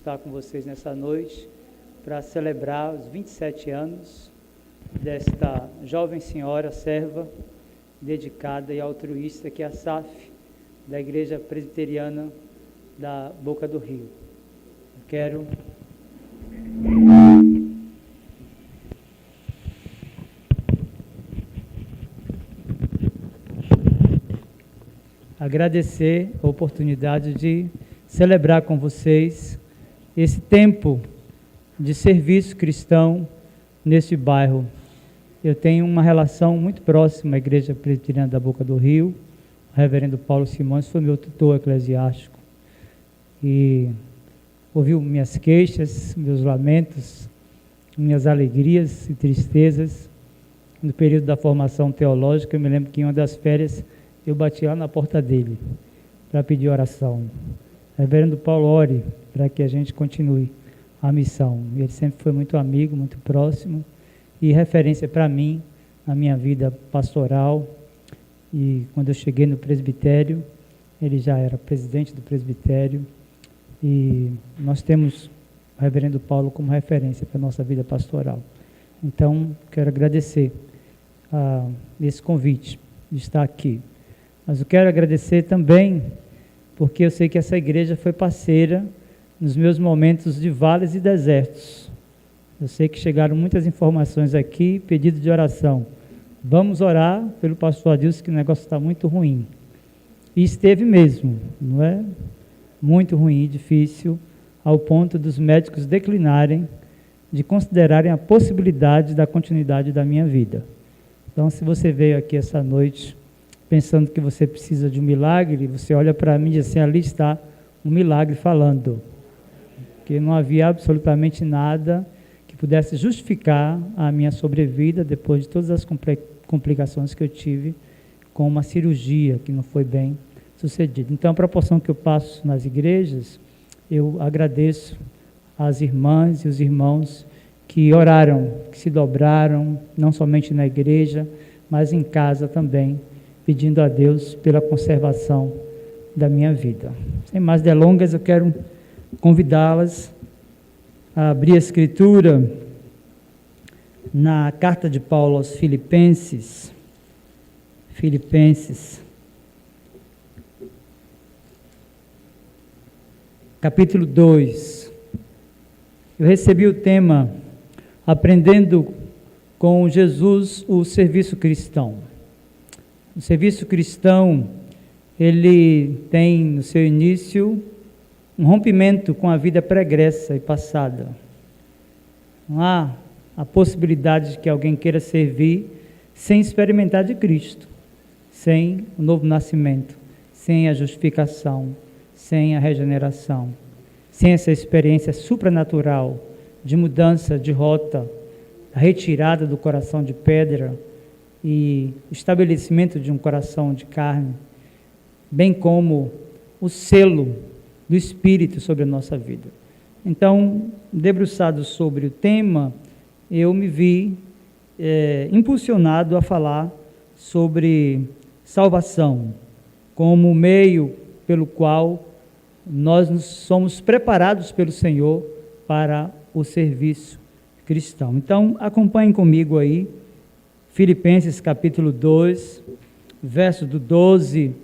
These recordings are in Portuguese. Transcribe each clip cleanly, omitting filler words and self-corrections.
estar com vocês nessa noite para celebrar os 27 anos desta jovem senhora, serva, dedicada e altruísta, que é a SAF, da Igreja Presbiteriana da Boca do Rio. Eu quero agradecer a oportunidade de celebrar com vocês esse tempo de serviço cristão neste bairro. Eu tenho uma relação muito próxima à Igreja Presbiteriana da Boca do Rio. O reverendo Paulo Simões foi meu tutor eclesiástico e ouviu minhas queixas, meus lamentos, minhas alegrias e tristezas. No período da formação teológica, eu me lembro que em uma das férias eu bati lá na porta dele para pedir oração. Reverendo Paulo, ore para que a gente continue a missão. Ele sempre foi muito amigo, muito próximo e referência para mim, na minha vida pastoral. E quando eu cheguei no presbitério, ele já era presidente do presbitério, e nós temos o reverendo Paulo como referência para a nossa vida pastoral. Então, quero agradecer esse convite de estar aqui. Mas eu quero agradecer também, porque eu sei que essa igreja foi parceira nos meus momentos de vales e desertos. Eu sei que chegaram muitas informações aqui, pedido de oração. Vamos orar pelo pastor Adilson, que o negócio está muito ruim. E esteve mesmo, não é? Muito ruim e difícil, ao ponto dos médicos declinarem de considerarem a possibilidade da continuidade da minha vida. Então, se você veio aqui essa noite pensando que você precisa de um milagre, você olha para mim e diz assim, ali está um milagre falando. Que não havia absolutamente nada que pudesse justificar a minha sobrevida depois de todas as complicações que eu tive com uma cirurgia que não foi bem sucedida. Então, a proporção que eu passo nas igrejas, eu agradeço às irmãs e os irmãos que oraram, que se dobraram, não somente na igreja, mas em casa também, pedindo a Deus pela conservação da minha vida. Sem mais delongas, eu quero convidá-las a abrir a Escritura na carta de Paulo aos Filipenses, capítulo 2. Eu recebi o tema Aprendendo com Jesus o Serviço Cristão. O serviço cristão, ele tem no seu início um rompimento com a vida pregressa e passada. Não há a possibilidade de que alguém queira servir sem experimentar de Cristo, sem o novo nascimento, sem a justificação, sem a regeneração, sem essa experiência supranatural de mudança de rota, a retirada do coração de pedra e o estabelecimento de um coração de carne, bem como o selo do Espírito sobre a nossa vida. Então, debruçado sobre o tema, eu me vi impulsionado a falar sobre salvação, como meio pelo qual nós somos preparados pelo Senhor para o serviço cristão. Então, acompanhem comigo aí, Filipenses capítulo 2, verso do 12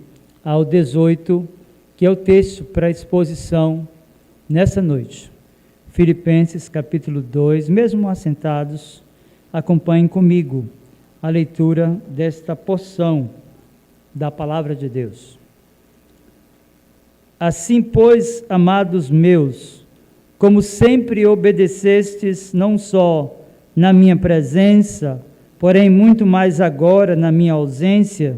ao 18, que é o texto para a exposição nessa noite. Filipenses capítulo 2, mesmo assentados, acompanhem comigo a leitura desta porção da palavra de Deus. Assim, pois, amados meus, como sempre obedecestes, não só na minha presença, porém muito mais agora na minha ausência,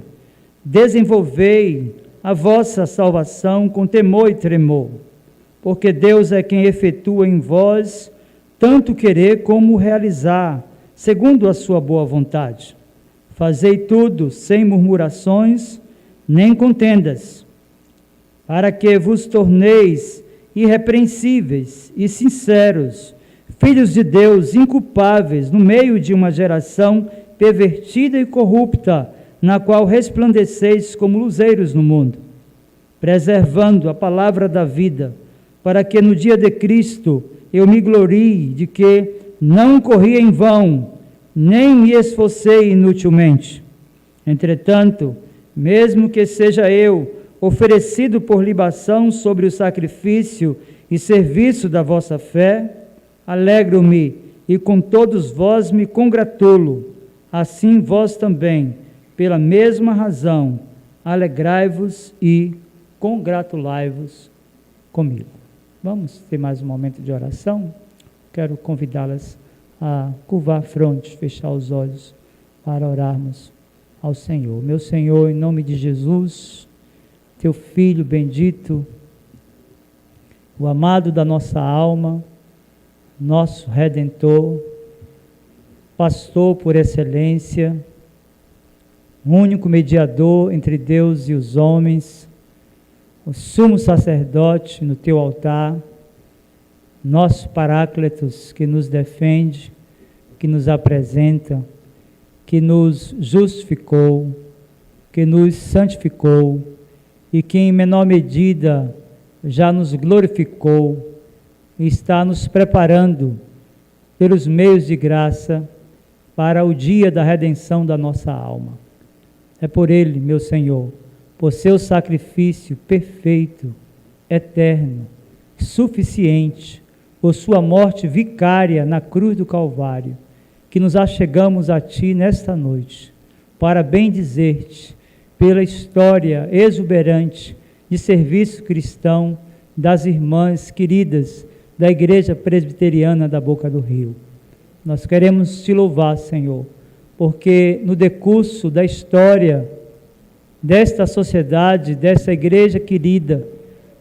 desenvolvei a vossa salvação com temor e tremor, porque Deus é quem efetua em vós tanto querer como realizar, segundo a sua boa vontade. Fazei tudo sem murmurações, nem contendas, para que vos torneis irrepreensíveis e sinceros, filhos de Deus inculpáveis no meio de uma geração pervertida e corrupta, na qual resplandeceis como luzeiros no mundo, preservando a palavra da vida, para que no dia de Cristo eu me glorie de que não corri em vão, nem me esforcei inutilmente. Entretanto, mesmo que seja eu oferecido por libação sobre o sacrifício e serviço da vossa fé, alegro-me e com todos vós me congratulo. Assim vós também, pela mesma razão, alegrai-vos e congratulai-vos comigo. Vamos ter mais um momento de oração? Quero convidá-las a curvar a fronte, fechar os olhos para orarmos ao Senhor. Meu Senhor, em nome de Jesus, teu Filho bendito, o amado da nossa alma, nosso Redentor, pastor por excelência, único mediador entre Deus e os homens, o sumo sacerdote no teu altar, nosso Paráclitos que nos defende, que nos apresenta, que nos justificou, que nos santificou e que em menor medida já nos glorificou e está nos preparando pelos meios de graça para o dia da redenção da nossa alma. É por Ele, meu Senhor, por seu sacrifício perfeito, eterno, suficiente, por sua morte vicária na cruz do Calvário, que nos achegamos a Ti nesta noite, para bendizer-te pela história exuberante de serviço cristão das irmãs queridas da Igreja Presbiteriana da Boca do Rio. Nós queremos te louvar, Senhor, porque no decurso da história desta sociedade, dessa igreja querida,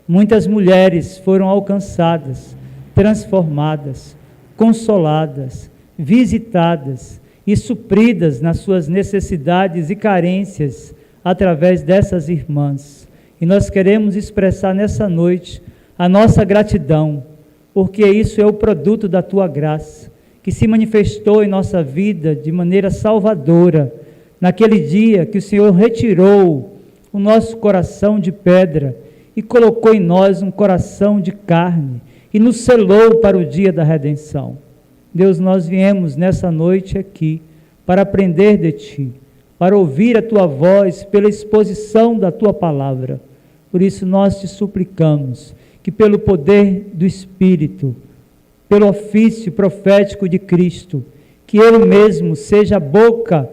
muitas mulheres foram alcançadas, transformadas, consoladas, visitadas e supridas nas suas necessidades e carências através dessas irmãs. E nós queremos expressar nessa noite a nossa gratidão, porque isso é o produto da Tua graça, que se manifestou em nossa vida de maneira salvadora, naquele dia que o Senhor retirou o nosso coração de pedra e colocou em nós um coração de carne e nos selou para o dia da redenção. Deus, nós viemos nessa noite aqui para aprender de Ti, para ouvir a Tua voz pela exposição da Tua palavra. Por isso nós te suplicamos que pelo poder do Espírito, pelo ofício profético de Cristo, que Ele mesmo seja a boca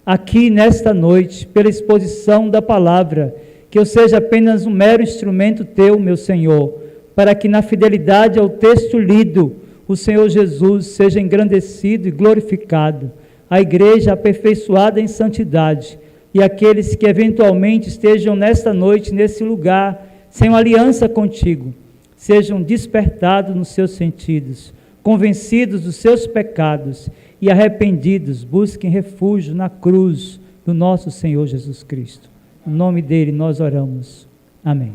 aqui nesta noite, pela exposição da palavra, que eu seja apenas um mero instrumento Teu, meu Senhor, para que na fidelidade ao texto lido, o Senhor Jesus seja engrandecido e glorificado, a igreja aperfeiçoada em santidade, e aqueles que eventualmente estejam nesta noite, nesse lugar, sem uma aliança contigo, sejam despertados nos seus sentidos, convencidos dos seus pecados e arrependidos, busquem refúgio na cruz do nosso Senhor Jesus Cristo. No nome dele nós oramos. Amém.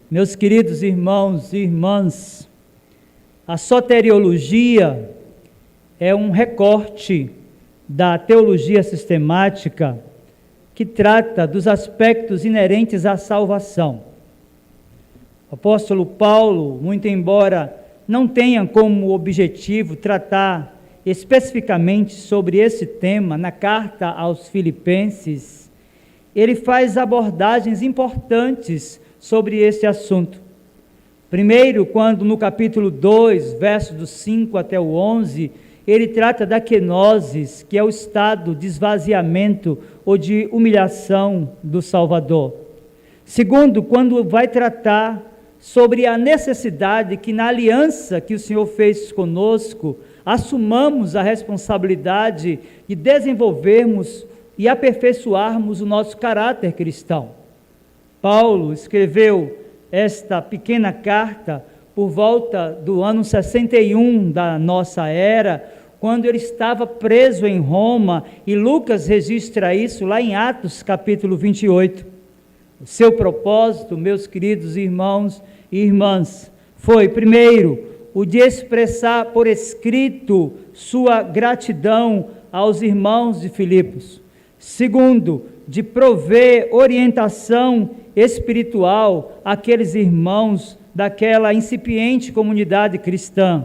Meus queridos irmãos e irmãs, a soteriologia é um recorte da teologia sistemática que trata dos aspectos inerentes à salvação. O apóstolo Paulo, muito embora não tenha como objetivo tratar especificamente sobre esse tema na carta aos Filipenses, ele faz abordagens importantes sobre esse assunto. Primeiro, quando no capítulo 2, versos do 5 até o 11, ele trata da kenosis, que é o estado de esvaziamento ou de humilhação do Salvador. Segundo, quando vai tratar sobre a necessidade que na aliança que o Senhor fez conosco, assumamos a responsabilidade de desenvolvermos e aperfeiçoarmos o nosso caráter cristão. Paulo escreveu esta pequena carta por volta do ano 61 da nossa era, quando ele estava preso em Roma, e Lucas registra isso lá em Atos capítulo 28. O seu propósito, meus queridos irmãos e irmãs, foi, primeiro, o de expressar por escrito sua gratidão aos irmãos de Filipos. Segundo, de prover orientação espiritual àqueles irmãos daquela incipiente comunidade cristã.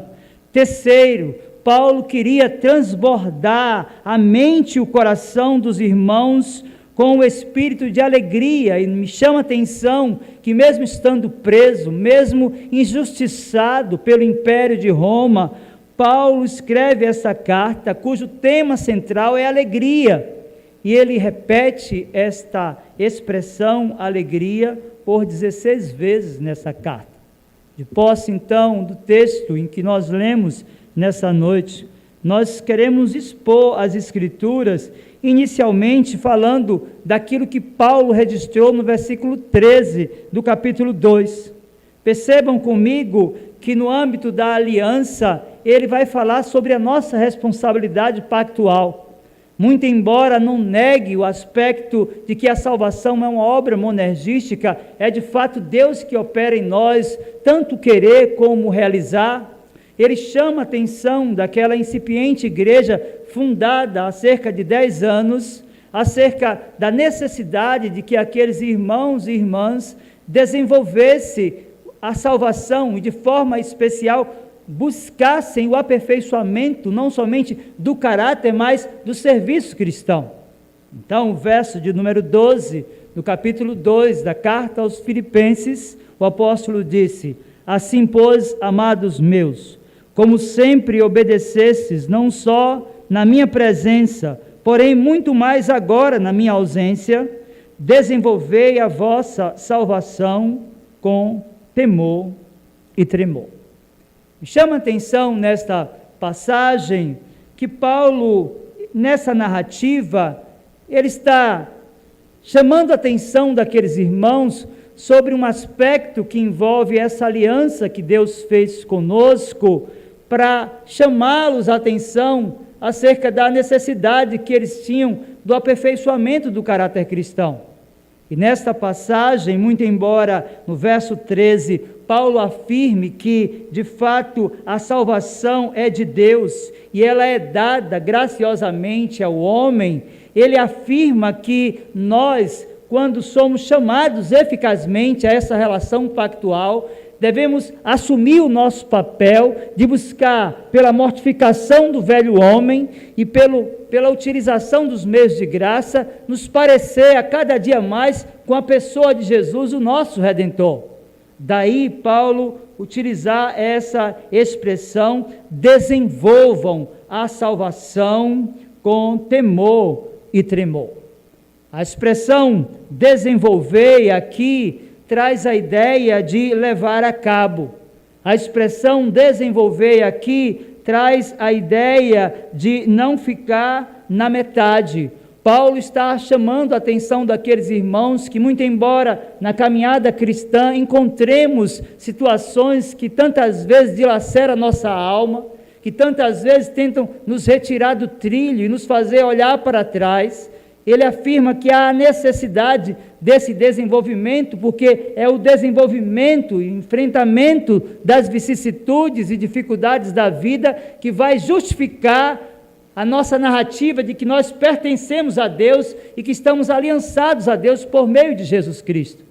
Terceiro, Paulo queria transbordar a mente e o coração dos irmãos com o espírito de alegria, e me chama a atenção que mesmo estando preso, mesmo injustiçado pelo Império de Roma, Paulo escreve essa carta cujo tema central é alegria, e ele repete esta expressão alegria por 16 vezes nessa carta. De posse então do texto em que nós lemos nessa noite, nós queremos expor as Escrituras, inicialmente falando daquilo que Paulo registrou no versículo 13 do capítulo 2. Percebam comigo que no âmbito da aliança, ele vai falar sobre a nossa responsabilidade pactual. Muito embora não negue o aspecto de que a salvação é uma obra monergística, é de fato Deus que opera em nós, tanto querer como realizar. Ele chama a atenção daquela incipiente igreja fundada há cerca de 10 anos, acerca da necessidade de que aqueles irmãos e irmãs desenvolvessem a salvação e de forma especial buscassem o aperfeiçoamento não somente do caráter, mas do serviço cristão. Então, o verso de número 12, do capítulo 2 da carta aos Filipenses, o apóstolo disse: assim, pois, amados meus, como sempre obedecestes, não só na minha presença, porém muito mais agora na minha ausência, desenvolvei a vossa salvação com temor e tremor. Me chama a atenção nesta passagem que Paulo, nessa narrativa, ele está chamando a atenção daqueles irmãos sobre um aspecto que envolve essa aliança que Deus fez conosco, para chamá-los a atenção acerca da necessidade que eles tinham do aperfeiçoamento do caráter cristão. E nesta passagem, muito embora no verso 13, Paulo afirme que, de fato, a salvação é de Deus e ela é dada graciosamente ao homem, ele afirma que nós, quando somos chamados eficazmente a essa relação pactual, devemos assumir o nosso papel de buscar, pela mortificação do velho homem e pela utilização dos meios de graça, nos parecer a cada dia mais com a pessoa de Jesus, o nosso Redentor. Daí Paulo utilizar essa expressão: desenvolvam a salvação com temor e tremor. A expressão desenvolver aqui traz a ideia de levar a cabo. A expressão desenvolver aqui traz a ideia de não ficar na metade. Paulo está chamando a atenção daqueles irmãos que, muito embora na caminhada cristã encontremos situações que tantas vezes dilaceram a nossa alma, que tantas vezes tentam nos retirar do trilho e nos fazer olhar para trás, ele afirma que há necessidade desse desenvolvimento, porque é o desenvolvimento e enfrentamento das vicissitudes e dificuldades da vida que vai justificar a nossa narrativa de que nós pertencemos a Deus e que estamos aliançados a Deus por meio de Jesus Cristo.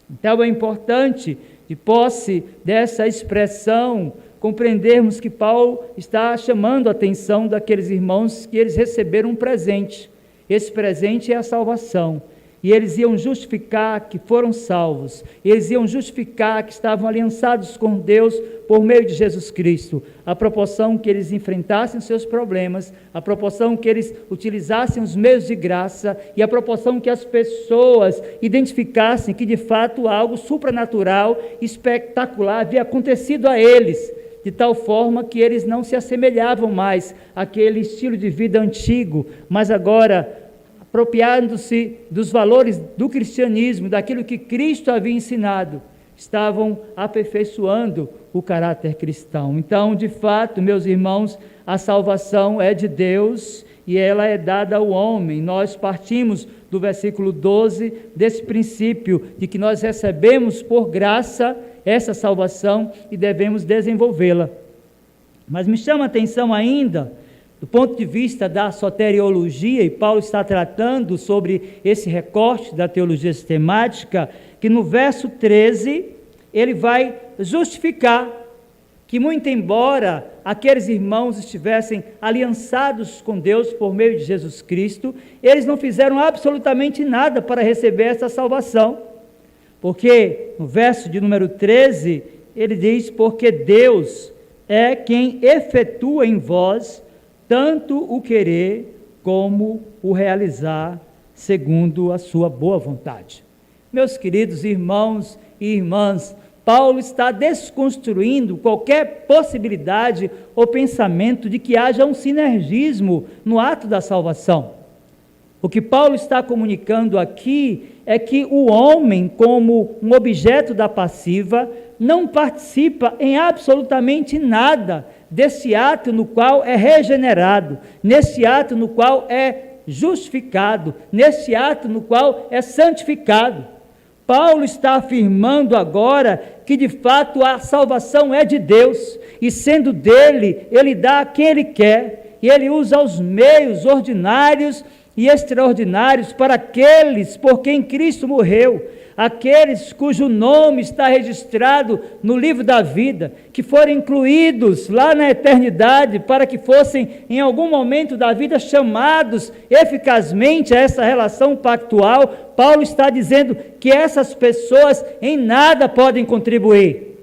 Então é importante, de posse dessa expressão, compreendermos que Paulo está chamando a atenção daqueles irmãos que eles receberam um presente. Esse presente é a salvação, e eles iam justificar que foram salvos, eles iam justificar que estavam aliançados com Deus por meio de Jesus Cristo, à proporção que eles enfrentassem os seus problemas, à proporção que eles utilizassem os meios de graça, e à proporção que as pessoas identificassem que de fato algo supranatural, espetacular havia acontecido a eles, de tal forma que eles não se assemelhavam mais àquele estilo de vida antigo, mas agora, apropriando-se dos valores do cristianismo, daquilo que Cristo havia ensinado, estavam aperfeiçoando o caráter cristão. Então, de fato, meus irmãos, a salvação é de Deus e ela é dada ao homem. Nós partimos do versículo 12 desse princípio de que nós recebemos por graça essa salvação e devemos desenvolvê-la. Mas me chama a atenção ainda, do ponto de vista da soteriologia, e Paulo está tratando sobre esse recorte da teologia sistemática, que no verso 13, ele vai justificar que, muito embora aqueles irmãos estivessem aliançados com Deus por meio de Jesus Cristo, eles não fizeram absolutamente nada para receber essa salvação. Porque no verso de número 13, ele diz: porque Deus é quem efetua em vós tanto o querer como o realizar segundo a sua boa vontade. Meus queridos irmãos e irmãs, Paulo está desconstruindo qualquer possibilidade ou pensamento de que haja um sinergismo no ato da salvação. O que Paulo está comunicando aqui é que o homem, como um objeto da passiva, não participa em absolutamente nada desse ato no qual é regenerado, nesse ato no qual é justificado, nesse ato no qual é santificado. Paulo está afirmando agora que de fato a salvação é de Deus, e sendo dele, ele dá a quem ele quer, e ele usa os meios ordinários e extraordinários para aqueles por quem Cristo morreu, aqueles cujo nome está registrado no livro da vida, que foram incluídos lá na eternidade para que fossem em algum momento da vida chamados eficazmente a essa relação pactual. Paulo está dizendo que essas pessoas em nada podem contribuir,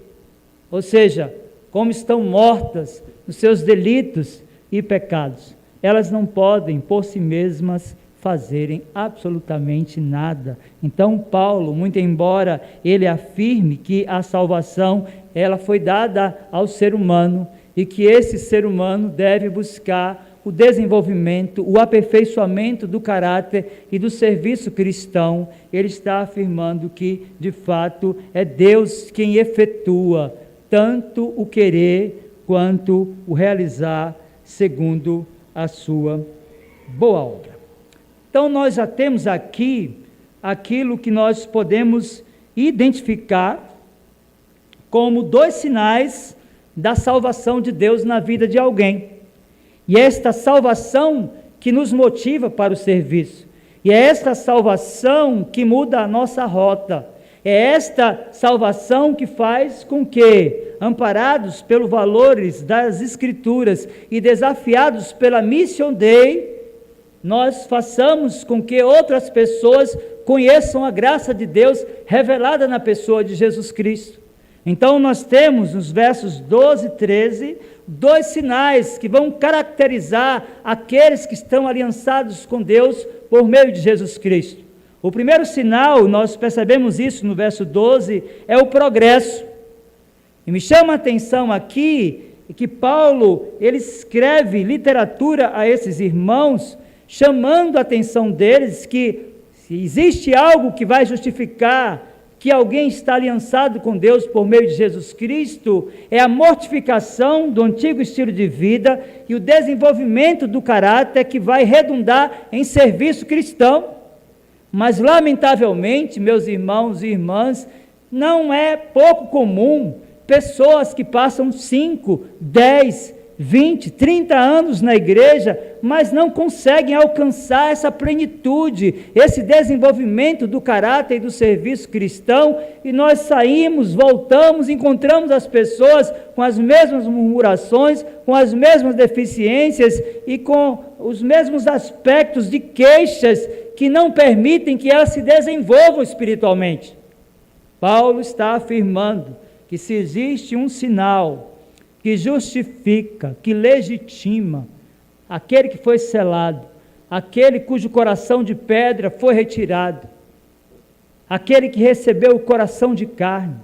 ou seja, como estão mortas nos seus delitos e pecados, elas não podem por si mesmas fazerem absolutamente nada. Então Paulo, muito embora ele afirme que a salvação ela foi dada ao ser humano e que esse ser humano deve buscar o desenvolvimento, o aperfeiçoamento do caráter e do serviço cristão, ele está afirmando que de fato é Deus quem efetua tanto o querer quanto o realizar segundo a sua boa obra. Então nós já temos aqui aquilo que nós podemos identificar como 2 sinais da salvação de Deus na vida de alguém. E é esta salvação que nos motiva para o serviço. E é esta salvação que muda a nossa rota. É esta salvação que faz com que, amparados pelos valores das Escrituras e desafiados pela Mission Dei, nós façamos com que outras pessoas conheçam a graça de Deus revelada na pessoa de Jesus Cristo. Então nós temos nos versos 12 e 13, 2 sinais que vão caracterizar aqueles que estão aliançados com Deus por meio de Jesus Cristo. O primeiro sinal, nós percebemos isso no verso 12, é o progresso. E me chama a atenção aqui que Paulo, ele escreve literatura a esses irmãos, chamando a atenção deles que se existe algo que vai justificar que alguém está aliançado com Deus por meio de Jesus Cristo, é a mortificação do antigo estilo de vida e o desenvolvimento do caráter que vai redundar em serviço cristão. Mas lamentavelmente, meus irmãos e irmãs, não é pouco comum pessoas que passam 5, 10, 20, 30 anos na igreja, mas não conseguem alcançar essa plenitude, esse desenvolvimento do caráter e do serviço cristão, e nós saímos, voltamos, encontramos as pessoas com as mesmas murmurações, com as mesmas deficiências e com os mesmos aspectos de queixas que não permitem que elas se desenvolvam espiritualmente. Paulo está afirmando que se existe um sinal que justifica, que legitima aquele que foi selado, aquele cujo coração de pedra foi retirado, aquele que recebeu o coração de carne,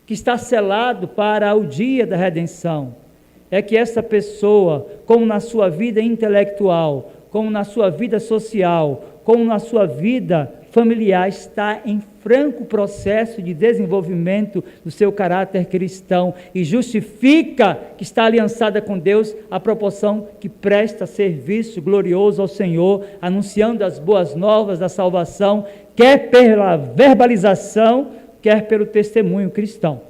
que está selado para o dia da redenção, é que essa pessoa, como na sua vida intelectual, como na sua vida social, como na sua vida familiar, está em franco processo de desenvolvimento do seu caráter cristão e justifica que está aliançada com Deus à proporção que presta serviço glorioso ao Senhor, anunciando as boas novas da salvação, quer pela verbalização, quer pelo testemunho cristão.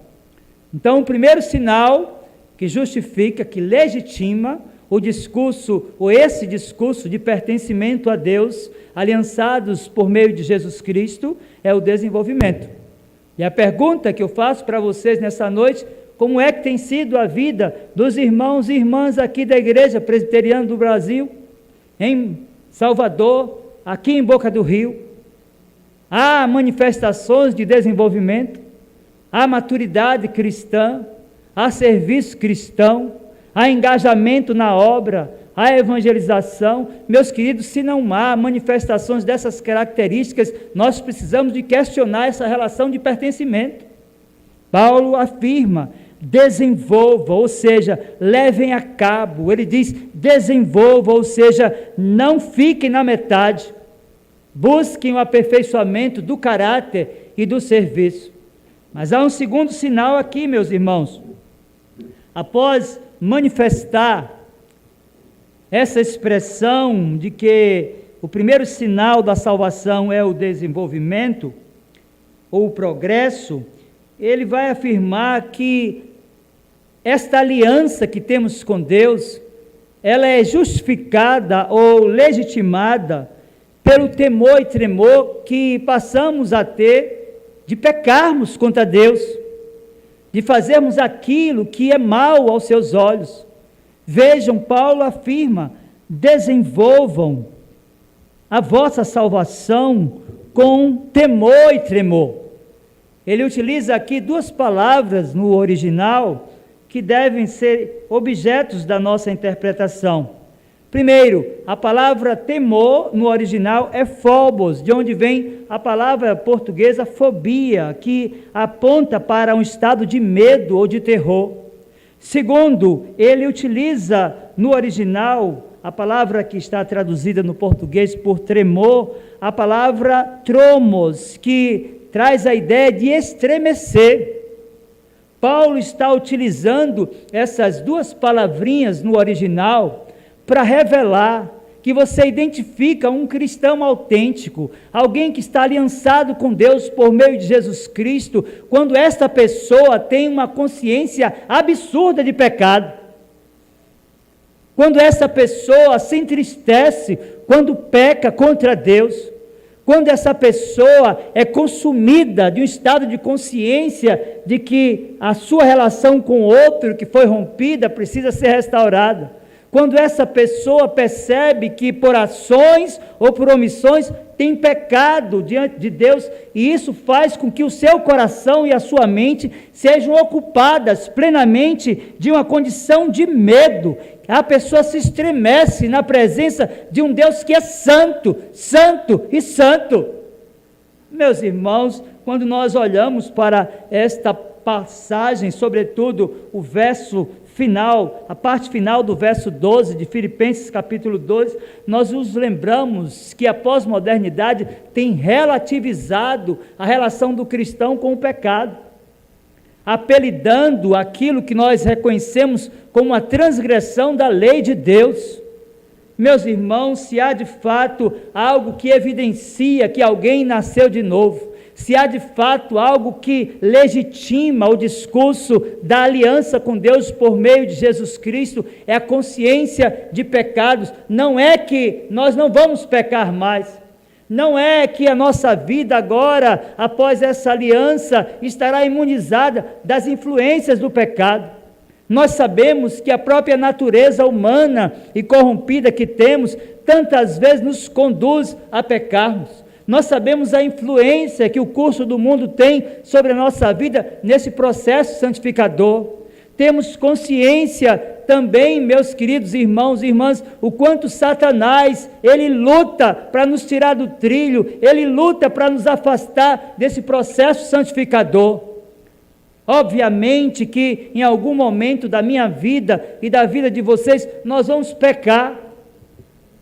Então, o primeiro sinal que justifica, que legitima o discurso, ou esse discurso de pertencimento a Deus, aliançados por meio de Jesus Cristo, é o desenvolvimento. E a pergunta que eu faço para vocês nessa noite: como é que tem sido a vida dos irmãos e irmãs aqui da Igreja Presbiteriana do Brasil, em Salvador, aqui em Boca do Rio? Há manifestações de desenvolvimento, há maturidade cristã, há serviço cristão, há engajamento na obra, há evangelização. Meus queridos, se não há manifestações dessas características, nós precisamos de questionar essa relação de pertencimento. Paulo afirma: desenvolva, ou seja, levem a cabo. Ele diz: desenvolva, ou seja, não fiquem na metade. Busquem o aperfeiçoamento do caráter e do serviço. Mas há um segundo sinal aqui, meus irmãos. Após manifestar essa expressão de que o primeiro sinal da salvação é o desenvolvimento, ou o progresso, ele vai afirmar que esta aliança que temos com Deus, ela é justificada ou legitimada pelo temor e tremor que passamos a ter de pecarmos contra Deus, de fazermos aquilo que é mal aos seus olhos. Vejam, Paulo afirma: desenvolvam a vossa salvação com temor e tremor. Ele utiliza aqui duas palavras no original que devem ser objetos da nossa interpretação. Primeiro, a palavra temor no original é phobos, de onde vem a palavra portuguesa fobia, que aponta para um estado de medo ou de terror. Segundo, ele utiliza no original a palavra que está traduzida no português por tremor, a palavra tromos, que traz a ideia de estremecer. Paulo está utilizando essas duas palavrinhas no original para revelar que você identifica um cristão autêntico, alguém que está aliançado com Deus por meio de Jesus Cristo, quando esta pessoa tem uma consciência absurda de pecado. Quando essa pessoa se entristece quando peca contra Deus, quando essa pessoa é consumida de um estado de consciência de que a sua relação com o outro que foi rompida precisa ser restaurada. Quando essa pessoa percebe que por ações ou por omissões tem pecado diante de Deus, e isso faz com que o seu coração e a sua mente sejam ocupadas plenamente de uma condição de medo, a pessoa se estremece na presença de um Deus que é santo, santo e santo. Meus irmãos, quando nós olhamos para esta passagem, sobretudo o verso final, a parte final do verso 12 de Filipenses capítulo 2, nós nos lembramos que a pós-modernidade tem relativizado a relação do cristão com o pecado, apelidando aquilo que nós reconhecemos como a transgressão da lei de Deus. Meus irmãos, se há de fato algo que evidencia que alguém nasceu de novo, se há de fato algo que legitima o discurso da aliança com Deus por meio de Jesus Cristo, é a consciência de pecados. Não é que nós não vamos pecar mais, não é que a nossa vida agora, após essa aliança, estará imunizada das influências do pecado. Nós sabemos que a própria natureza humana e corrompida que temos, tantas vezes nos conduz a pecarmos. Nós sabemos a influência que o curso do mundo tem sobre a nossa vida nesse processo santificador. Temos consciência também, meus queridos irmãos e irmãs, o quanto Satanás, ele luta para nos tirar do trilho, ele luta para nos afastar desse processo santificador. Obviamente que em algum momento da minha vida e da vida de vocês, nós vamos pecar.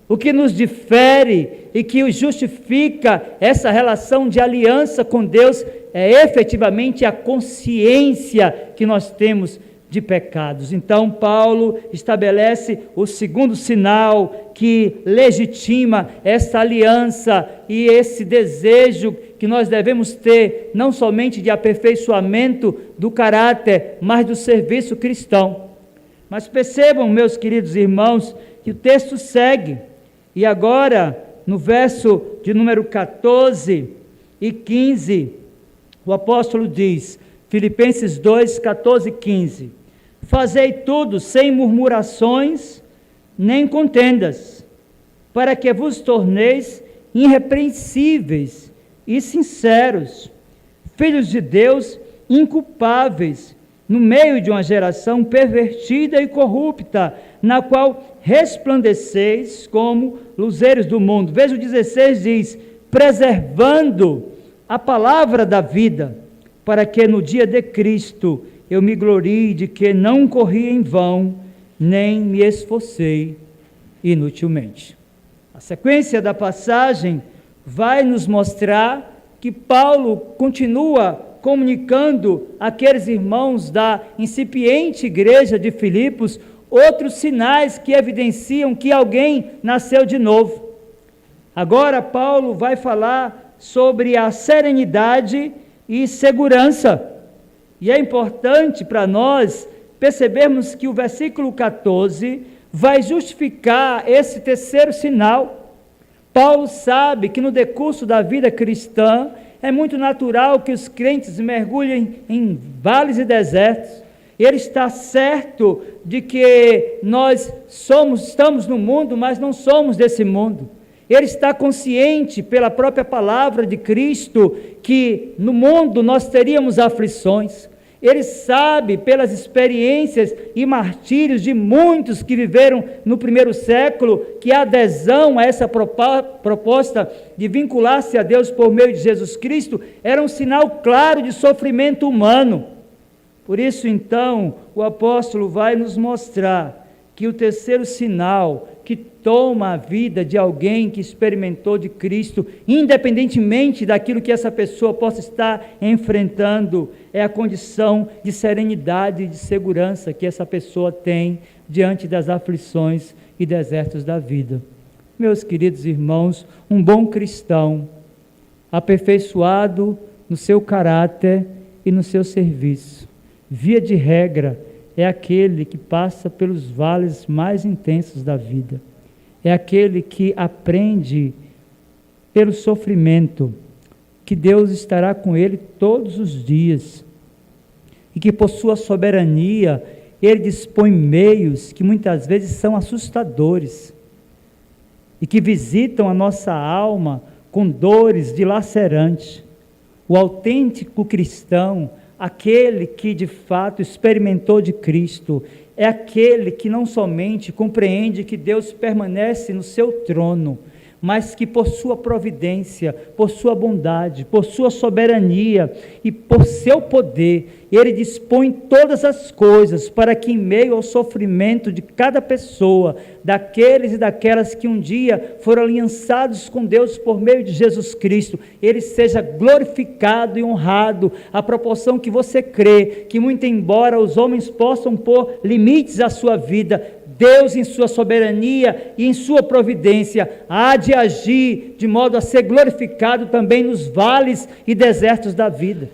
O que nos difere e que justifica essa relação de aliança com Deus é efetivamente a consciência que nós temos de pecados. Então Paulo estabelece o segundo sinal que legitima essa aliança e esse desejo que nós devemos ter, não somente de aperfeiçoamento do caráter, mas do serviço cristão. Mas percebam, meus queridos irmãos, que o texto segue. E agora, no verso de número 14 e 15, O apóstolo diz, Filipenses 2, 14 e 15, fazei tudo sem murmurações nem contendas, para que vos torneis irrepreensíveis e sinceros, filhos de Deus inculpáveis, no meio de uma geração pervertida e corrupta, na qual resplandeceis como luzeiros do mundo. Veja o 16 diz, preservando a palavra da vida, para que no dia de Cristo eu me glorie de que não corri em vão, nem me esforcei inutilmente. A sequência da passagem vai nos mostrar que Paulo continua comunicando àqueles irmãos da incipiente igreja de Filipos outros sinais que evidenciam que alguém nasceu de novo. Agora Paulo vai falar sobre a serenidade e segurança. E é importante para nós percebermos que o versículo 14 vai justificar esse terceiro sinal. Paulo sabe que no decurso da vida cristã é muito natural que os crentes mergulhem em vales e desertos. Ele está certo de que nós estamos no mundo, mas não somos desse mundo. Ele está consciente pela própria palavra de Cristo que no mundo nós teríamos aflições. Ele sabe pelas experiências e martírios de muitos que viveram no primeiro século que a adesão a essa proposta de vincular-se a Deus por meio de Jesus Cristo era um sinal claro de sofrimento humano. Por isso, então, o apóstolo vai nos mostrar que o terceiro sinal que toma a vida de alguém que experimentou de Cristo, independentemente daquilo que essa pessoa possa estar enfrentando, é a condição de serenidade e de segurança que essa pessoa tem diante das aflições e desertos da vida. Meus queridos irmãos, um bom cristão, aperfeiçoado no seu caráter e no seu serviço, via de regra, é aquele que passa pelos vales mais intensos da vida. É aquele que aprende pelo sofrimento, que Deus estará com ele todos os dias. E que por sua soberania, ele dispõe meios que muitas vezes são assustadores. E que visitam a nossa alma com dores dilacerantes. O autêntico cristão, aquele que de fato experimentou de Cristo, é aquele que não somente compreende que Deus permanece no seu trono, mas que por sua providência, por sua bondade, por sua soberania e por seu poder, ele dispõe todas as coisas para que em meio ao sofrimento de cada pessoa, daqueles e daquelas que um dia foram aliançados com Deus por meio de Jesus Cristo, ele seja glorificado e honrado, à proporção que você crê, que muito embora os homens possam pôr limites à sua vida, Deus, em sua soberania e em sua providência, há de agir de modo a ser glorificado também nos vales e desertos da vida.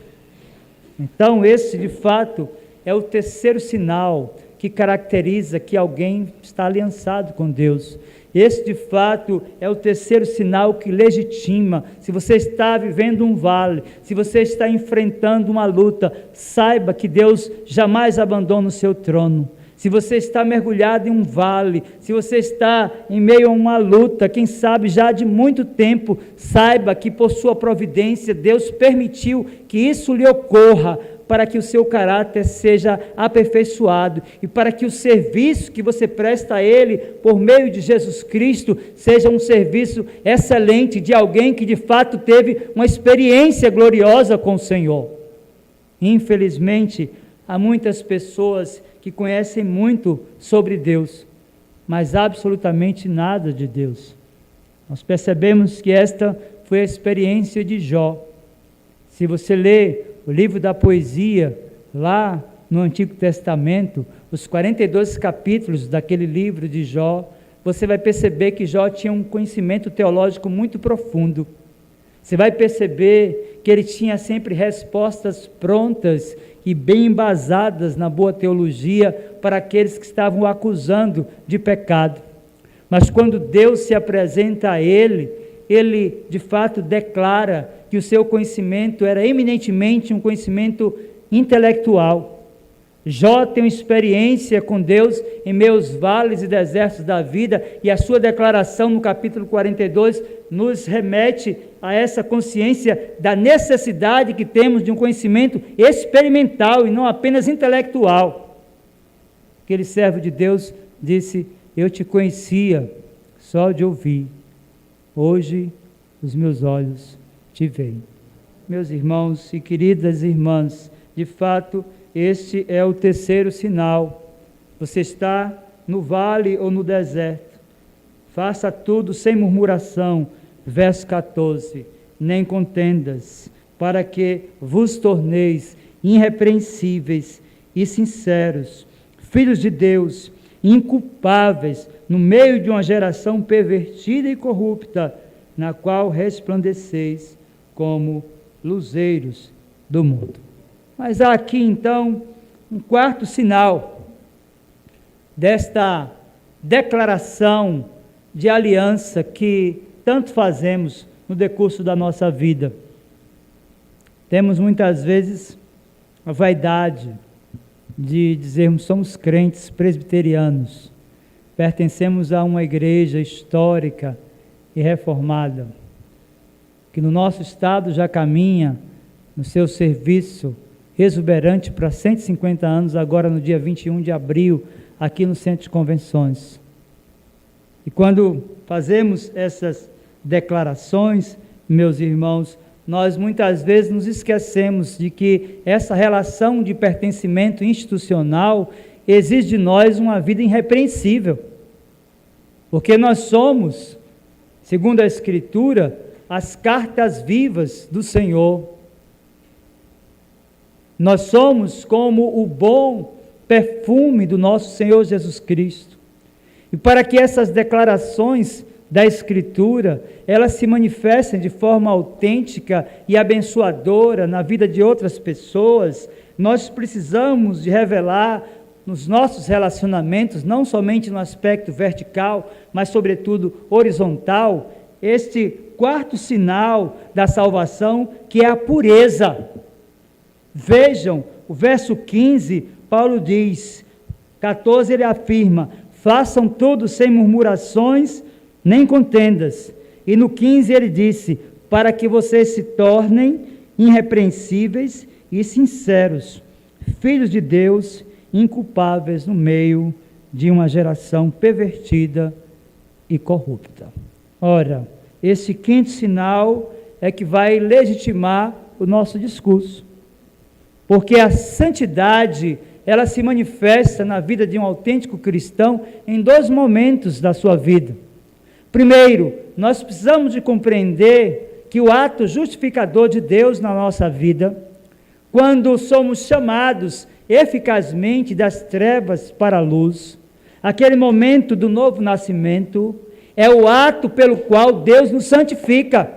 Então, esse de fato é o terceiro sinal que caracteriza que alguém está aliançado com Deus. Esse de fato é o terceiro sinal que legitima. Se você está vivendo um vale, se você está enfrentando uma luta, saiba que Deus jamais abandona o seu trono. Se você está mergulhado em um vale, se você está em meio a uma luta, quem sabe já de muito tempo, saiba que por sua providência Deus permitiu que isso lhe ocorra, para que o seu caráter seja aperfeiçoado e para que o serviço que você presta a Ele por meio de Jesus Cristo seja um serviço excelente de alguém que de fato teve uma experiência gloriosa com o Senhor. Infelizmente, há muitas pessoas que conhecem muito sobre Deus, mas absolutamente nada de Deus. Nós percebemos que esta foi a experiência de Jó. Se você lê o livro da poesia, lá no Antigo Testamento, os 42 capítulos daquele livro de Jó, você vai perceber que Jó tinha um conhecimento teológico muito profundo. Você vai perceber que ele tinha sempre respostas prontas e bem embasadas na boa teologia para aqueles que estavam o acusando de pecado. Mas quando Deus se apresenta a ele, ele de fato declara que o seu conhecimento era eminentemente um conhecimento intelectual. Jó tem uma experiência com Deus em meus vales e desertos da vida, e a sua declaração no capítulo 42 nos remete a essa consciência da necessidade que temos de um conhecimento experimental e não apenas intelectual. Aquele servo de Deus disse: eu te conhecia só de ouvir, hoje os meus olhos te veem. Meus irmãos e queridas irmãs, de fato, este é o terceiro sinal. Você está no vale ou no deserto, faça tudo sem murmuração. Verso 14, nem contendas, para que vos torneis irrepreensíveis e sinceros, filhos de Deus, inculpáveis, no meio de uma geração pervertida e corrupta, na qual resplandeceis como luzeiros do mundo. Mas há aqui então um quarto sinal desta declaração de aliança que tanto fazemos no decurso da nossa vida. Temos muitas vezes a vaidade de dizermos somos crentes presbiterianos, pertencemos a uma igreja histórica e reformada, que no nosso estado já caminha no seu serviço exuberante para 150 anos, agora no dia 21 de abril, aqui no Centro de Convenções. E quando fazemos essas declarações, meus irmãos, nós muitas vezes nos esquecemos de que essa relação de pertencimento institucional exige de nós uma vida irrepreensível, porque nós somos, segundo a Escritura, as cartas vivas do Senhor. Nós somos como o bom perfume do nosso Senhor Jesus Cristo. E para que essas declarações da Escritura, elas se manifestem de forma autêntica e abençoadora na vida de outras pessoas, nós precisamos de revelar nos nossos relacionamentos, não somente no aspecto vertical, mas sobretudo horizontal, este quarto sinal da salvação, que é a pureza. Vejam, o verso 15, Paulo diz, 14 ele afirma, façam tudo sem murmurações, nem contendas. E no 15 ele disse, para que vocês se tornem irrepreensíveis e sinceros, filhos de Deus, inculpáveis no meio de uma geração pervertida e corrupta. Ora, esse quinto sinal é que vai legitimar o nosso discurso, porque a santidade, ela se manifesta na vida de um autêntico cristão em dois momentos da sua vida. Primeiro, nós precisamos de compreender que o ato justificador de Deus na nossa vida, quando somos chamados eficazmente das trevas para a luz, aquele momento do novo nascimento, é o ato pelo qual Deus nos santifica.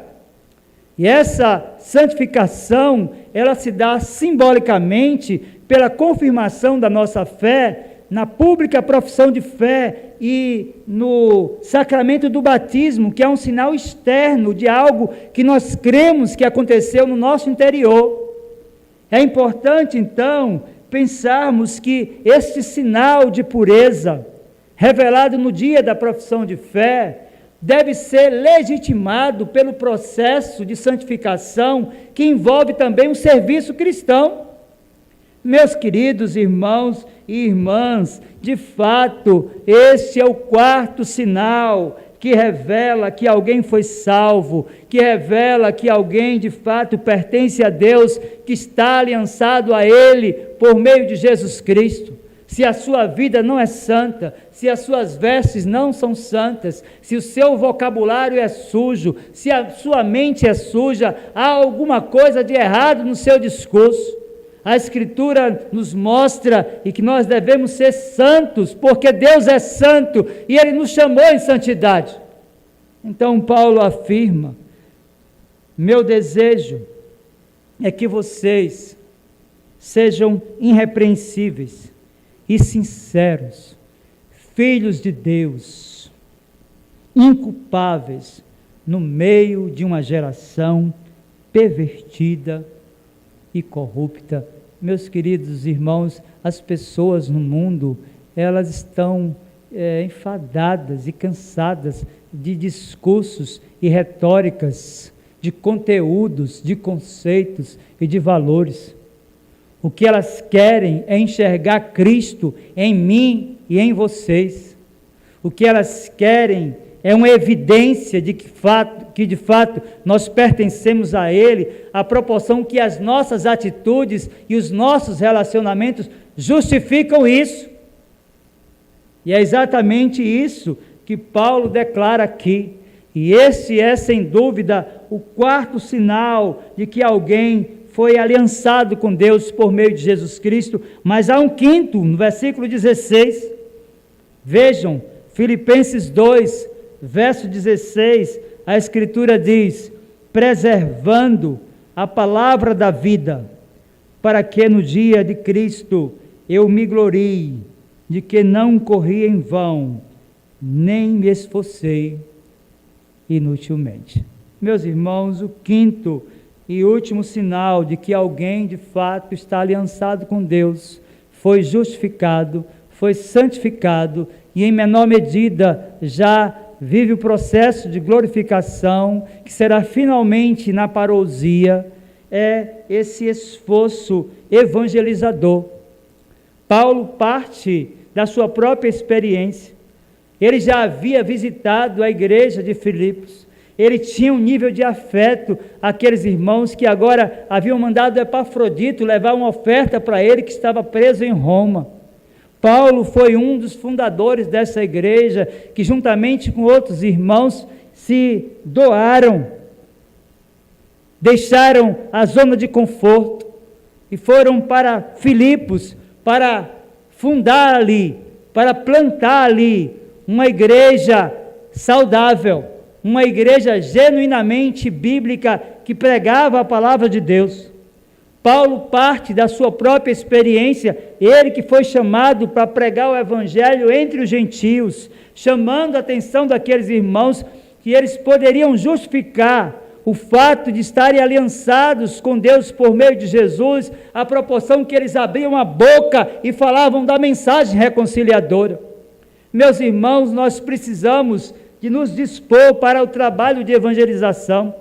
E essa santificação, ela se dá simbolicamente pela confirmação da nossa fé na pública profissão de fé e no sacramento do batismo, que é um sinal externo de algo que nós cremos que aconteceu no nosso interior. É importante, então, pensarmos que este sinal de pureza, revelado no dia da profissão de fé, deve ser legitimado pelo processo de santificação que envolve também o serviço cristão. Meus queridos irmãos e irmãs, de fato, este é o quarto sinal que revela que alguém foi salvo, que revela que alguém de fato pertence a Deus, que está aliançado a Ele por meio de Jesus Cristo. Se a sua vida não é santa, se as suas vestes não são santas, se o seu vocabulário é sujo, se a sua mente é suja, há alguma coisa de errado no seu discurso. A Escritura nos mostra e que nós devemos ser santos, porque Deus é santo e Ele nos chamou em santidade. Então Paulo afirma, meu desejo é que vocês sejam irrepreensíveis e sinceros, filhos de Deus, inculpáveis, no meio de uma geração pervertida e corrupta. Meus queridos irmãos, as pessoas no mundo, elas estão enfadadas e cansadas de discursos e retóricas, de conteúdos, de conceitos e de valores. O que elas querem é enxergar Cristo em mim e em vocês. O que elas querem é uma evidência de que de fato nós pertencemos a Ele, à proporção que as nossas atitudes e os nossos relacionamentos justificam isso. E é exatamente isso que Paulo declara aqui. E esse é, sem dúvida, o quarto sinal de que alguém foi aliançado com Deus por meio de Jesus Cristo. Mas há um quinto, no versículo 16. Vejam, Filipenses 2, verso 16, a Escritura diz: preservando a palavra da vida, para que no dia de Cristo eu me glorie, de que não corri em vão, nem me esforcei inutilmente. Meus irmãos, o quinto e último sinal de que alguém de fato está aliançado com Deus, foi justificado, foi santificado e em menor medida já vive o processo de glorificação, que será finalmente na parousia, é esse esforço evangelizador. Paulo parte da sua própria experiência. Ele já havia visitado a igreja de Filipos, ele tinha um nível de afeto àqueles irmãos que agora haviam mandado Epafrodito levar uma oferta para ele que estava preso em Roma. Paulo foi um dos fundadores dessa igreja que juntamente com outros irmãos se doaram, deixaram a zona de conforto e foram para Filipos para fundar ali, para plantar ali uma igreja saudável, uma igreja genuinamente bíblica que pregava a palavra de Deus. Paulo parte da sua própria experiência, ele que foi chamado para pregar o evangelho entre os gentios, chamando a atenção daqueles irmãos que eles poderiam justificar o fato de estarem aliançados com Deus por meio de Jesus, à proporção que eles abriam a boca e falavam da mensagem reconciliadora. Meus irmãos, nós precisamos de nos dispor para o trabalho de evangelização.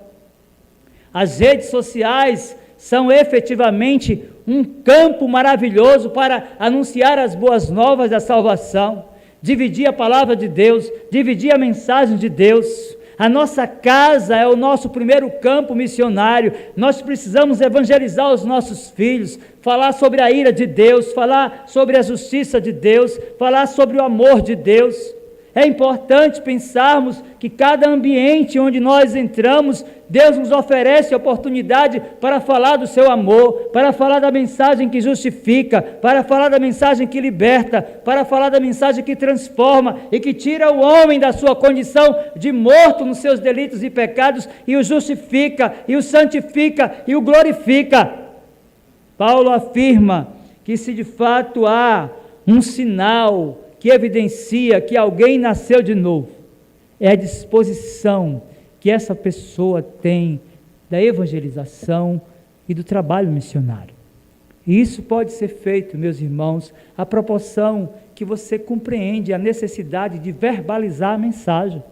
As redes sociais são efetivamente um campo maravilhoso para anunciar as boas novas da salvação, dividir a palavra de Deus, dividir a mensagem de Deus. A nossa casa é o nosso primeiro campo missionário. Nós precisamos evangelizar os nossos filhos, falar sobre a ira de Deus, falar sobre a justiça de Deus, falar sobre o amor de Deus. É importante pensarmos que cada ambiente onde nós entramos, Deus nos oferece oportunidade para falar do seu amor, para falar da mensagem que justifica, para falar da mensagem que liberta, para falar da mensagem que transforma e que tira o homem da sua condição de morto nos seus delitos e pecados e o justifica, e o santifica e o glorifica. Paulo afirma que se de fato há um sinal que evidencia que alguém nasceu de novo, é a disposição que essa pessoa tem da evangelização e do trabalho missionário. E isso pode ser feito, meus irmãos, à proporção que você compreende a necessidade de verbalizar a mensagem,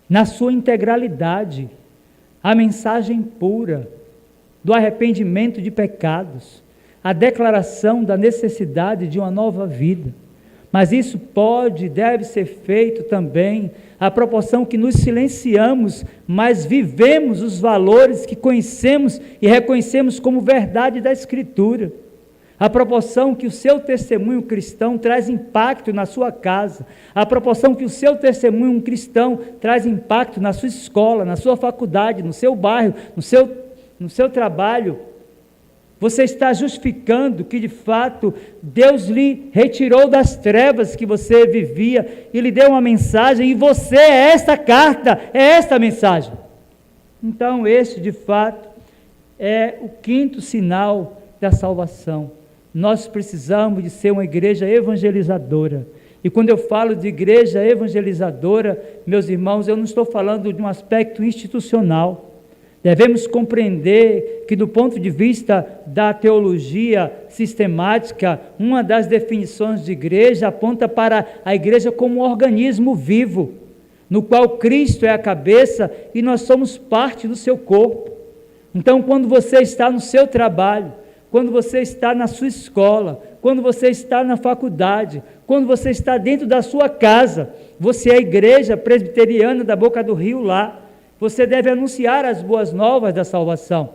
na sua integralidade, a mensagem pura do arrependimento de pecados, a declaração da necessidade de uma nova vida. Mas isso pode e deve ser feito também à proporção que nos silenciamos, mas vivemos os valores que conhecemos e reconhecemos como verdade da Escritura. À proporção que o seu testemunho cristão traz impacto na sua casa, à proporção que o seu testemunho cristão traz impacto na sua escola, na sua faculdade, no seu bairro, no seu trabalho, você está justificando que de fato Deus lhe retirou das trevas que você vivia e lhe deu uma mensagem, e você é esta carta, é esta mensagem. Então este de fato é o quinto sinal da salvação. Nós precisamos de ser uma igreja evangelizadora, E quando eu falo de igreja evangelizadora, meus irmãos, eu não estou falando de um aspecto institucional. Devemos compreender que, do ponto de vista da teologia sistemática, uma das definições de igreja aponta para a igreja como um organismo vivo, no qual Cristo é a cabeça e nós somos parte do seu corpo. Então, quando você está no seu trabalho, quando você está na sua escola, quando você está na faculdade, quando você está dentro da sua casa, você é a igreja presbiteriana da Boca do Rio lá. Você deve anunciar as boas novas da salvação.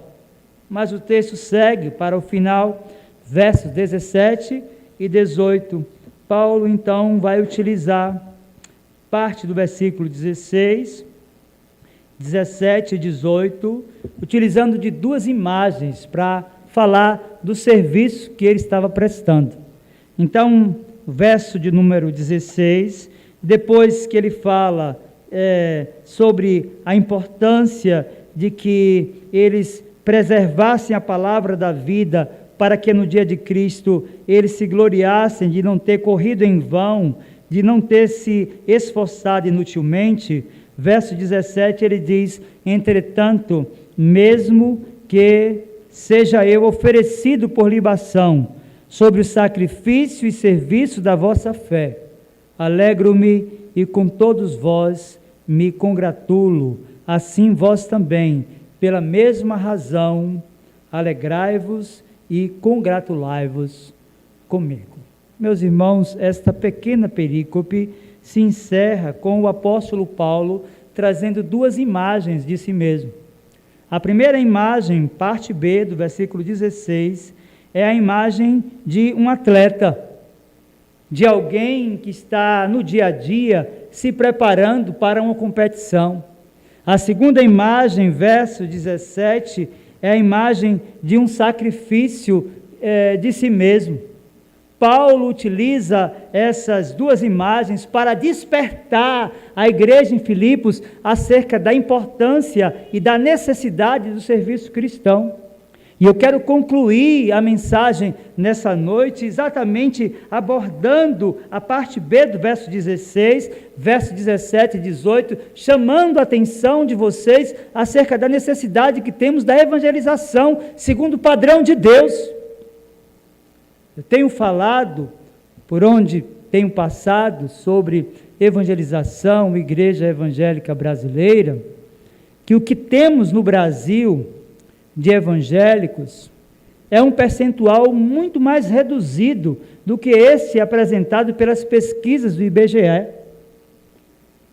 Mas o texto segue para o final, versos 17 e 18. Paulo, então, vai utilizar parte do versículo 16, 17 e 18, utilizando de duas imagens para falar do serviço que ele estava prestando. Então, o verso de número 16, depois que ele fala sobre a importância de que eles preservassem a palavra da vida, para que no dia de Cristo eles se gloriassem de não ter corrido em vão, de não ter se esforçado inutilmente. Verso 17 ele diz: entretanto, mesmo que seja eu oferecido por libação sobre o sacrifício e serviço da vossa fé, alegro-me e com todos vós me congratulo, assim vós também, pela mesma razão, alegrai-vos e congratulai-vos comigo. Meus irmãos, esta pequena perícope se encerra com o apóstolo Paulo trazendo duas imagens de si mesmo. A primeira imagem, parte B do versículo 16, é a imagem de um atleta, de alguém que está no dia a dia se preparando para uma competição. A segunda imagem, verso 17, é a imagem de um sacrifício de si mesmo. Paulo utiliza essas duas imagens para despertar a igreja em Filipos acerca da importância e da necessidade do serviço cristão. E eu quero concluir a mensagem nessa noite exatamente abordando a parte B do verso 16, verso 17 e 18, chamando a atenção de vocês acerca da necessidade que temos da evangelização segundo o padrão de Deus. Eu tenho falado, por onde tenho passado, sobre evangelização, igreja evangélica brasileira, que o que temos no Brasil de evangélicos é um percentual muito mais reduzido do que esse apresentado pelas pesquisas do IBGE.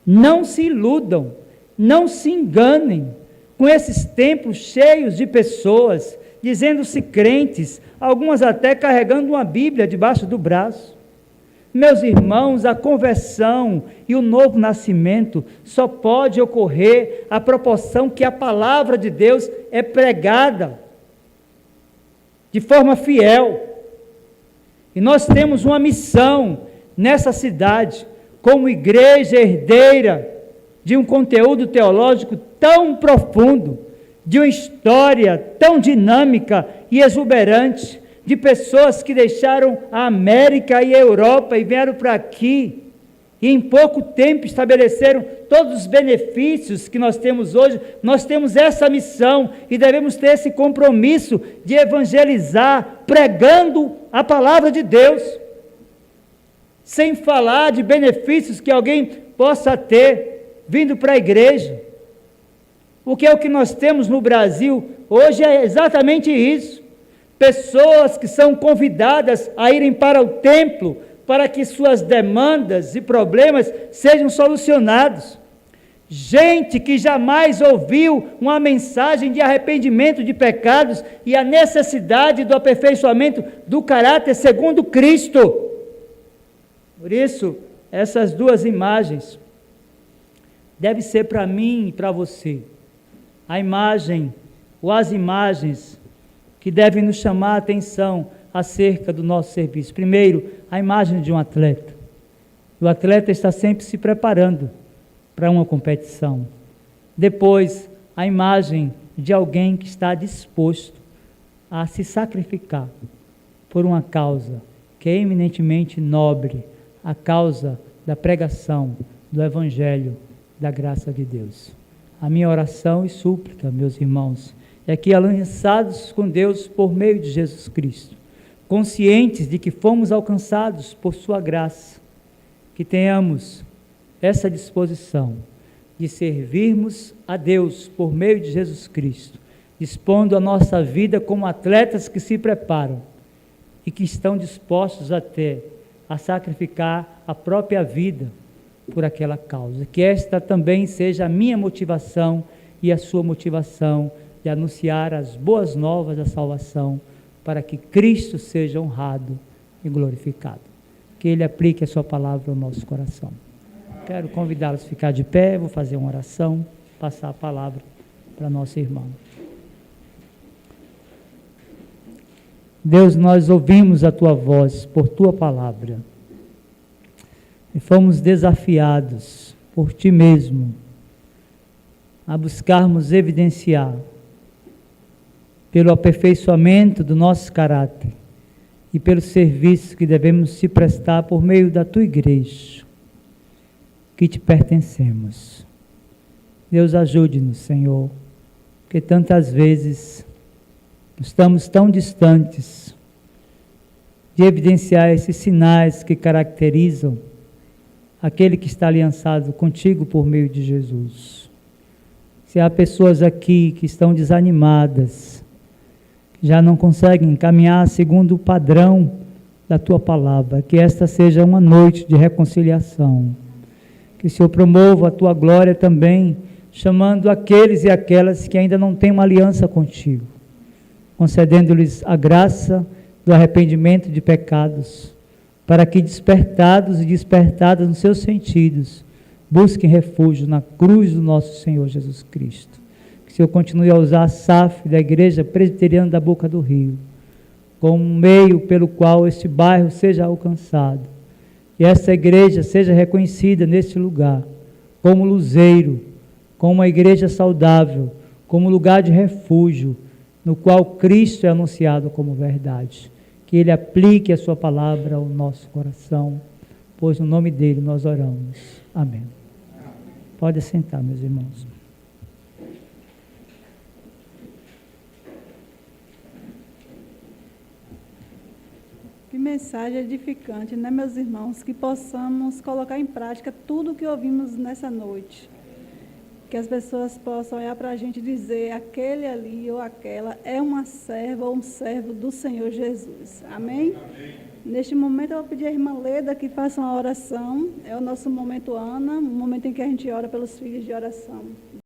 Não se iludam, não se enganem com esses templos cheios de pessoas dizendo-se crentes, algumas até carregando uma Bíblia debaixo do braço. Meus irmãos, a conversão e o novo nascimento só pode ocorrer à proporção que a palavra de Deus é pregada de forma fiel. E nós temos uma missão nessa cidade, como igreja herdeira de um conteúdo teológico tão profundo, de uma história tão dinâmica e exuberante, de pessoas que deixaram a América e a Europa e vieram para aqui, e em pouco tempo estabeleceram todos os benefícios que nós temos hoje. Nós temos essa missão e devemos ter esse compromisso de evangelizar, pregando a palavra de Deus, sem falar de benefícios que alguém possa ter vindo para a igreja. Porque é o que nós temos no Brasil hoje é exatamente isso. Pessoas que são convidadas a irem para o templo para que suas demandas e problemas sejam solucionados. Gente que jamais ouviu uma mensagem de arrependimento de pecados e a necessidade do aperfeiçoamento do caráter segundo Cristo. Por isso, essas duas imagens devem ser para mim e para você a imagem ou as imagens que devem nos chamar a atenção acerca do nosso serviço. Primeiro, a imagem de um atleta. O atleta está sempre se preparando para uma competição. Depois, a imagem de alguém que está disposto a se sacrificar por uma causa que é eminentemente nobre, a causa da pregação do Evangelho da graça de Deus. A minha oração e súplica, meus irmãos, é que, aliançados com Deus por meio de Jesus Cristo, conscientes de que fomos alcançados por sua graça, que tenhamos essa disposição de servirmos a Deus por meio de Jesus Cristo, dispondo a nossa vida como atletas que se preparam e que estão dispostos até a sacrificar a própria vida por aquela causa. Que esta também seja a minha motivação e a sua motivação de anunciar as boas novas da salvação, para que Cristo seja honrado e glorificado. Que Ele aplique a sua palavra ao nosso coração. Quero convidá-los a ficar de pé, vou fazer uma oração, passar a palavra para nosso irmão. Deus, nós ouvimos a Tua voz por Tua palavra e fomos desafiados por Ti mesmo a buscarmos evidenciar pelo aperfeiçoamento do nosso caráter e pelo serviço que devemos se prestar por meio da Tua igreja, que Te pertencemos. Deus, ajude-nos, Senhor, porque tantas vezes estamos tão distantes de evidenciar esses sinais que caracterizam aquele que está aliançado contigo por meio de Jesus. Se há pessoas aqui que estão desanimadas, já não conseguem caminhar segundo o padrão da Tua palavra, que esta seja uma noite de reconciliação. Que o Senhor promova a Tua glória também, chamando aqueles e aquelas que ainda não têm uma aliança contigo, concedendo-lhes a graça do arrependimento de pecados, para que despertados e despertadas nos seus sentidos, busquem refúgio na cruz do nosso Senhor Jesus Cristo. Que o Senhor continue a usar a SAF da Igreja Presbiteriana da Boca do Rio, como um meio pelo qual este bairro seja alcançado, e essa igreja seja reconhecida neste lugar, como luzeiro, como uma igreja saudável, como lugar de refúgio, no qual Cristo é anunciado como verdade. Que Ele aplique a sua palavra ao nosso coração, pois no nome dEle nós oramos. Amém. Pode sentar, meus irmãos. Que mensagem edificante, né, meus irmãos? Que possamos colocar em prática tudo o que ouvimos nessa noite. Que as pessoas possam olhar para a gente e dizer, aquele ali ou aquela é uma serva ou um servo do Senhor Jesus. Amém? Amém. Neste momento eu vou pedir à irmã Leda que faça uma oração. É o nosso momento Ana, um momento em que a gente ora pelos filhos de oração.